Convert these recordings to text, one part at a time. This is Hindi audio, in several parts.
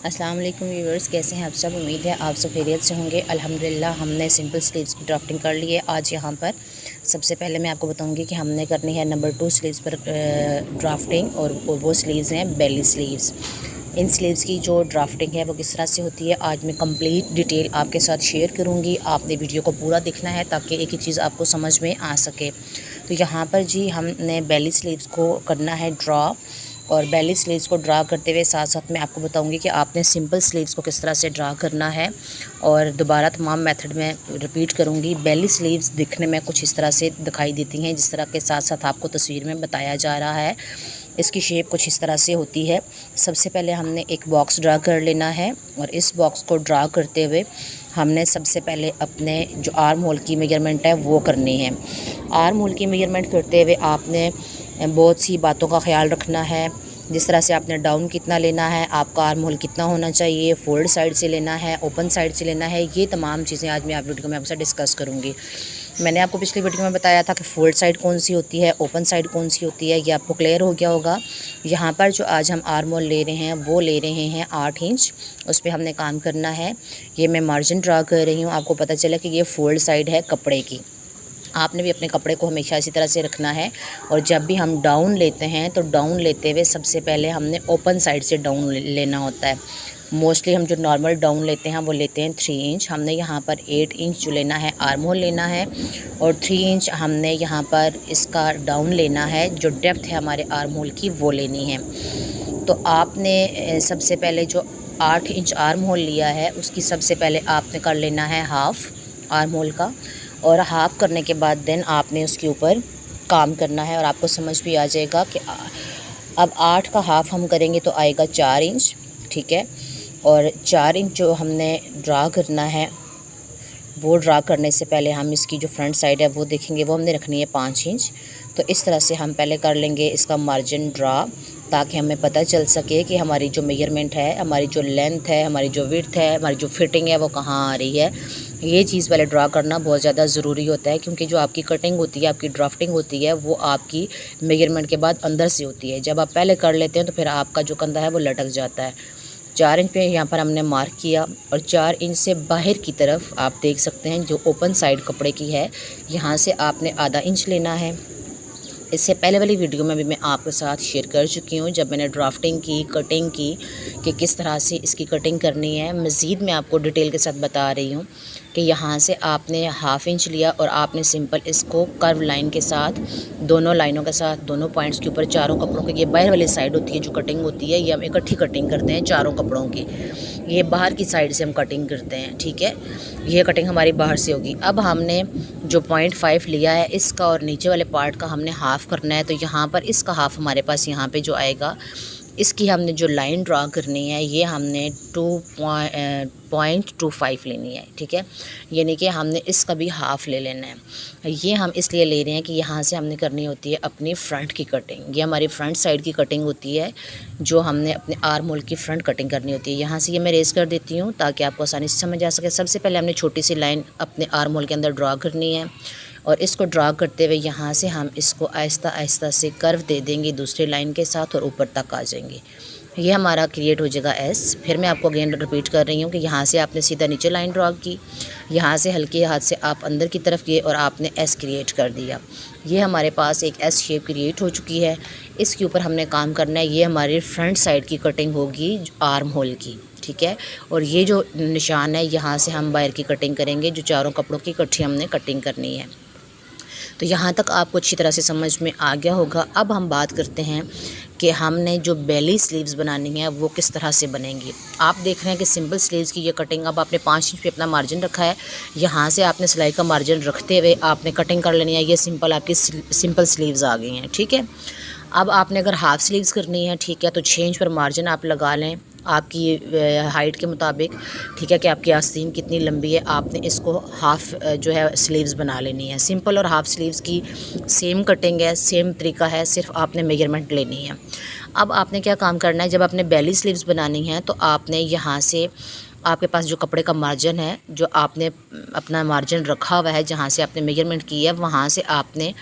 अस्सलाम वालेकुम व्यूअर्स, कैसे हैं आप सब। उम्मीद है आप सब खैरियत से होंगे। अल्हम्दुलिल्लाह हमने सिंपल स्लीव्स की ड्राफ्टिंग कर ली है। आज यहाँ पर सबसे पहले मैं आपको बताऊंगी कि हमने करनी है नंबर 2 स्लीव्स पर ड्राफ्टिंग, और वो स्लीव्स हैं बेली स्लीव्स। इन स्लीव्स की जो ड्राफ्टिंग है वो किस तरह से होती है, आज मैं कंप्लीट डिटेल आपके साथ शेयर करूँगी। आपने वीडियो को पूरा देखना है ताकि एक ही चीज़ आपको समझ में आ सके। तो यहाँ पर जी हमने बेली स्लीव्स को करना है ड्रा, और बेली स्लीव्स को ड्रा करते हुए साथ साथ मैं आपको बताऊंगी कि आपने सिंपल स्लीव्स को किस तरह से ड्रा करना है। और दोबारा तमाम मेथड में रिपीट करूंगी। बेली स्लीव्स दिखने में कुछ इस तरह से दिखाई देती हैं जिस तरह के साथ साथ आपको तस्वीर में बताया जा रहा है। इसकी शेप कुछ इस तरह से होती है। सबसे पहले हमने एक बॉक्स ड्रा कर लेना है, और इस बॉक्स को ड्रा करते हुए हमने सबसे पहले अपने जो आर्म होल की मेजरमेंट है वो करनी है। आर्म होल की मेजरमेंट करते हुए आपने बहुत सी बातों का ख्याल रखना है, जिस तरह से आपने डाउन कितना लेना है, आपका आर्म होल कितना होना चाहिए, फोल्ड साइड से लेना है, ओपन साइड से लेना है। ये तमाम चीज़ें आज मैं आप वीडियो में आपसे डिस्कस करूँगी। मैंने आपको पिछली वीडियो में बताया था कि फोल्ड साइड कौन सी होती है, ओपन साइड कौन सी होती है, ये आपको क्लियर हो गया होगा। यहाँ पर जो आज हम आर्म होल ले रहे हैं वो ले रहे हैं 8 इंच, उस पर हमने काम करना है। ये मैं मार्जिन ड्रा कर रही हूँ, आपको पता चला कि ये फोल्ड साइड है कपड़े की। आपने भी अपने कपड़े को हमेशा इसी तरह से रखना है। और जब भी हम डाउन लेते हैं तो डाउन लेते हुए सबसे पहले हमने ओपन साइड से डाउन लेना होता है। मोस्टली हम जो नॉर्मल डाउन लेते हैं वो लेते हैं 3 इंच। हमने यहाँ पर 8 इंच जो लेना है आर्म होल लेना है, और 3 इंच हमने यहाँ पर इसका डाउन लेना है। जो डेप्थ है हमारे आर्म होल की वो लेनी है। तो आपने सबसे पहले जो 8 इंच आर्म होल लिया है उसकी सबसे पहले आपने कर लेना है हाफ़ आर्म होल का, और हाफ़ करने के बाद देन आपने उसके ऊपर काम करना है। और आपको समझ भी आ जाएगा कि अब 8 का हाफ़ हम करेंगे तो आएगा 4 इंच, ठीक है। और 4 इंच जो हमने ड्रा करना है, वो ड्रा करने से पहले हम इसकी जो फ्रंट साइड है वो देखेंगे, वो हमने रखनी है 5 इंच। तो इस तरह से हम पहले कर लेंगे इसका मार्जिन ड्रा, ताकि हमें पता चल सके कि हमारी जो मेजरमेंट है, हमारी जो लेंथ है, हमारी जो विड्थ है, हमारी जो फिटिंग है वो कहाँ आ रही है। ये चीज़ पहले ड्रा करना बहुत ज़्यादा ज़रूरी होता है, क्योंकि जो आपकी कटिंग होती है, आपकी ड्राफ्टिंग होती है, वो आपकी मेजरमेंट के बाद अंदर से होती है। जब आप पहले कर लेते हैं तो फिर आपका जो कंधा है वो लटक जाता है। 4 इंच पे यहाँ पर हमने मार्क किया, और 4 इंच से बाहर की तरफ आप देख सकते हैं जो ओपन साइड कपड़े की है, यहाँ से आपने आधा इंच लेना है। इससे पहले वाली वीडियो में भी मैं आपके साथ शेयर कर चुकी हूँ, जब मैंने ड्राफ्टिंग की, कटिंग की, कि किस तरह से इसकी कटिंग करनी है। मज़ीद मैं आपको डिटेल के साथ बता रही हूँ कि यहाँ से आपने हाफ़ इंच लिया, और आपने सिंपल इसको कर्व लाइन के साथ, दोनों लाइनों के साथ, दोनों पॉइंट्स के ऊपर, चारों कपड़ों की, ये बाहर वाली साइड होती है जो कटिंग होती है, ये हम इकट्ठी कटिंग करते हैं चारों कपड़ों की। ये बाहर की साइड से हम कटिंग करते हैं, ठीक है। ये कटिंग हमारी बाहर से होगी। अब हमने जो 0.5 लिया है इसका, और नीचे वाले पार्ट का हमने हाफ़ करना है। तो यहाँ पर इसका हाफ़ हमारे पास यहाँ पे जो आएगा, इसकी हमने जो लाइन ड्रा करनी है ये हमने 2.25 लेनी है, ठीक है। यानी कि हमने इसका भी हाफ़ ले लेना है। ये हम इसलिए ले रहे हैं कि यहाँ से हमने करनी होती है अपनी फ्रंट की कटिंग। ये हमारी फ्रंट साइड की कटिंग होती है, जो हमने अपने आर्म होल की फ्रंट कटिंग करनी होती है। यहाँ से ये मैं रेस कर देती हूँ ताकि आपको आसानी से समझ आ सके। सबसे पहले हमने छोटी सी लाइन अपने आर्म होल के अंदर ड्रा करनी है, और इसको ड्रा करते हुए यहाँ से हम इसको आहिस्ता आहिस्ता से कर्व दे देंगे दूसरी लाइन के साथ, और ऊपर तक आ जाएंगे। ये हमारा क्रिएट हो जाएगा एस। फिर मैं आपको अगेन रिपीट कर रही हूँ कि यहाँ से आपने सीधा नीचे लाइन ड्रा की, यहाँ से हल्के हाथ से आप अंदर की तरफ गए और आपने एस क्रिएट कर दिया। ये हमारे पास एक एस शेप क्रिएट हो चुकी है। इसके ऊपर हमने काम करना है। ये हमारी फ्रंट साइड की कटिंग होगी आर्म होल की, ठीक है। और ये जो निशान है यहाँ से हम बाहर की कटिंग करेंगे, जो चारों कपड़ों की इकट्ठी हमने कटिंग करनी है। तो यहाँ तक आपको अच्छी तरह से समझ में आ गया होगा। अब हम बात करते हैं कि हमने जो बेली स्लीव्स बनानी है वो किस तरह से बनेंगी। आप देख रहे हैं कि सिंपल स्लीव्स की ये कटिंग, अब आपने 5 इंच पे अपना मार्जिन रखा है, यहाँ से आपने सिलाई का मार्जिन रखते हुए आपने कटिंग कर लेनी है। ये सिंपल आपकी सिंपल स्लीव्स आ गई हैं, ठीक है। अब आपने अगर हाफ़ स्लीव्स करनी है, ठीक है, तो 6 इंच पर मार्जिन आप लगा लें आपकी हाइट के मुताबिक, ठीक है, कि आपकी आस्तीन कितनी लंबी है। आपने इसको हाफ़ जो है स्लीव्स बना लेनी है। सिंपल और हाफ़ स्लीव्स की सेम कटिंग है, सेम तरीका है, सिर्फ आपने मेजरमेंट लेनी है। अब आपने क्या काम करना है, जब आपने बेली स्लीव्स बनानी है तो आपने यहाँ से, आपके पास जो कपड़े का मार्जिन है, जो आपने अपना मार्जिन रखा हुआ है, जहाँ से आपने मेजरमेंट की है, वहाँ से आपने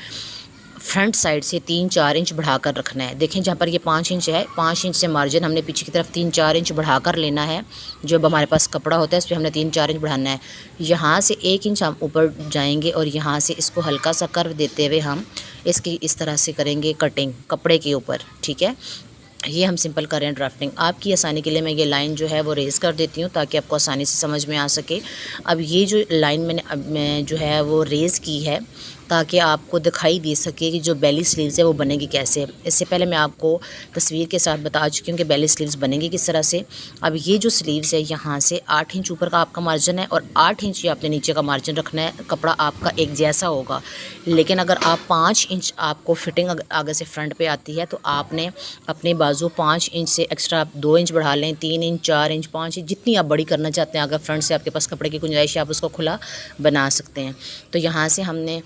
फ्रंट साइड से 3-4 इंच बढ़ाकर रखना है। देखें जहाँ पर ये 5 इंच है, 5 इंच से मार्जिन हमने पीछे की तरफ 3-4 इंच बढ़ाकर लेना है। जो अब हमारे पास कपड़ा होता है इस पर हमने 3-4 इंच बढ़ाना है। यहाँ से 1 इंच हम ऊपर जाएंगे और यहाँ से इसको हल्का सा कर्व देते हुए हम इसकी इस तरह से करेंगे कटिंग कपड़े के ऊपर, ठीक है। ये हम सिंपल कर रहे हैं ड्राफ्टिंग। आपकी आसानी के लिए मैं ये लाइन जो है वो रेज़ कर देती हूँ ताकि आपको आसानी से समझ में आ सके। अब ये जो लाइन मैं जो है वो रेज़ की है ताकि आपको दिखाई दे सके कि जो बेली स्लीव्स है वो बनेगी कैसे। इससे पहले मैं आपको तस्वीर के साथ बता चुकी हूँ कि बेली स्लीव्स बनेगी किस तरह से। अब ये जो स्लीव्स है यहाँ से 8 इंच ऊपर का आपका मार्जिन है और 8 इंच ही आपने नीचे का मार्जिन रखना है। कपड़ा आपका एक जैसा होगा, लेकिन अगर आप 5 इंच आपको फिटिंग आगे से फ्रंट पे आती है तो आपने अपने बाजू 5 इंच से एक्स्ट्रा आप 2 इंच बढ़ा लें, 3 इंच, 4 इंच, 5 इंच, जितनी आप बड़ी करना चाहते हैं। अगर फ्रंट से आपके पास कपड़े की गुंजाइश है आप उसको खुला बना सकते हैं। तो यहाँ से हमने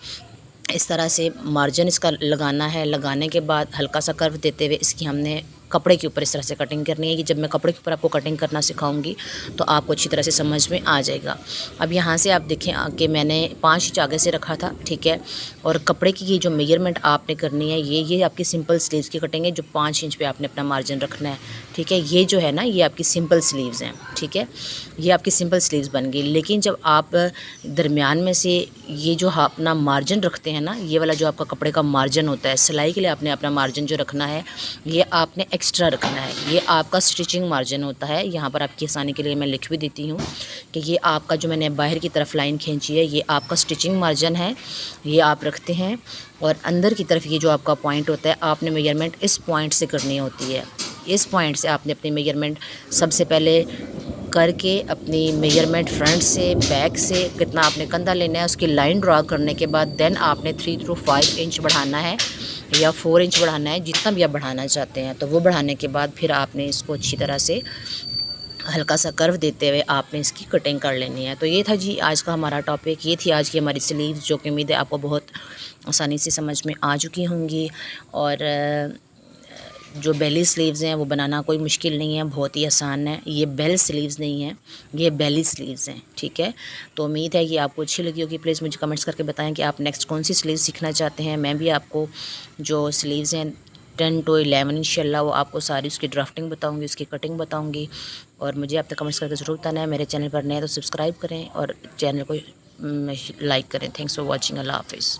इस तरह से मार्जिन इसका लगाना है। लगाने के बाद हल्का सा कर्व देते हुए इसकी हमने कपड़े के ऊपर इस तरह से कटिंग करनी है कि जब मैं कपड़े के ऊपर आपको कटिंग करना सिखाऊंगी तो आपको अच्छी तरह से समझ में आ जाएगा। अब यहाँ से आप देखें कि मैंने 5 इंच आगे से रखा था, ठीक है। और कपड़े की ये जो मेजरमेंट आपने करनी है ये आपकी सिंपल स्लीव्स की कटिंग है जो 5 इंच पे आपने अपना मार्जिन रखना है, ठीक है। ये जो है ना ये आपकी सिंपल स्लीव्स हैं, ठीक है। ये आपकी सिंपल स्लीव्स बन गई। लेकिन जब आप दरमियान में से ये जो अपना मार्जिन रखते हैं ना, ये वाला जो आपका कपड़े का मार्जिन होता है, सिलाई के लिए आपने अपना मार्जिन जो रखना है ये आपने एक्स्ट्रा रखना है। ये आपका स्टिचिंग मार्जिन होता है। यहाँ पर आपकी आसानी के लिए मैं लिख भी देती हूँ कि ये आपका जो मैंने बाहर की तरफ लाइन खींची है ये आपका स्टिचिंग मार्जिन है, ये आप रखते हैं। और अंदर की तरफ ये जो आपका पॉइंट होता है आपने मेजरमेंट इस पॉइंट से करनी होती है। इस पॉइंट से आपने अपनी मेजरमेंट सबसे पहले करके अपनी मेजरमेंट फ्रंट से बैक से कितना आपने कंधा लेना है उसकी लाइन ड्रा करने के बाद देन आपने 3 to 5 इंच बढ़ाना है या 4 इंच बढ़ाना है, जितना भी आप बढ़ाना चाहते हैं। तो वो बढ़ाने के बाद फिर आपने इसको अच्छी तरह से हल्का सा कर्व देते हुए आपने इसकी कटिंग कर लेनी है। तो ये था जी आज का हमारा टॉपिक, ये थी आज की हमारी स्लीव्स जो कि उम्मीद है आपको बहुत आसानी से समझ में आ चुकी होंगी। और जो बेली स्लीव्स हैं वो बनाना कोई मुश्किल नहीं है, बहुत ही आसान है। ये बेल स्लीव्स नहीं है, ये बेली स्लीव्स हैं, ठीक है। तो उम्मीद है कि आपको अच्छी लगी होगी। प्लीज़ मुझे कमेंट्स करके बताएं कि आप नेक्स्ट कौन सी स्लीव्स सीखना चाहते हैं। मैं भी आपको जो स्लीव्स हैं 10 to 11 इंशाल्लाह वो आपको सारी उसकी ड्राफ्टिंग बताऊंगी, उसकी कटिंग बताऊंगी। और मुझे आप तक कमेंट्स करके ज़रूर बताना है। मेरे चैनल पर नए तो सब्सक्राइब करें और चैनल को लाइक करें। Thanks for watching. अल्लाह हाफिज़।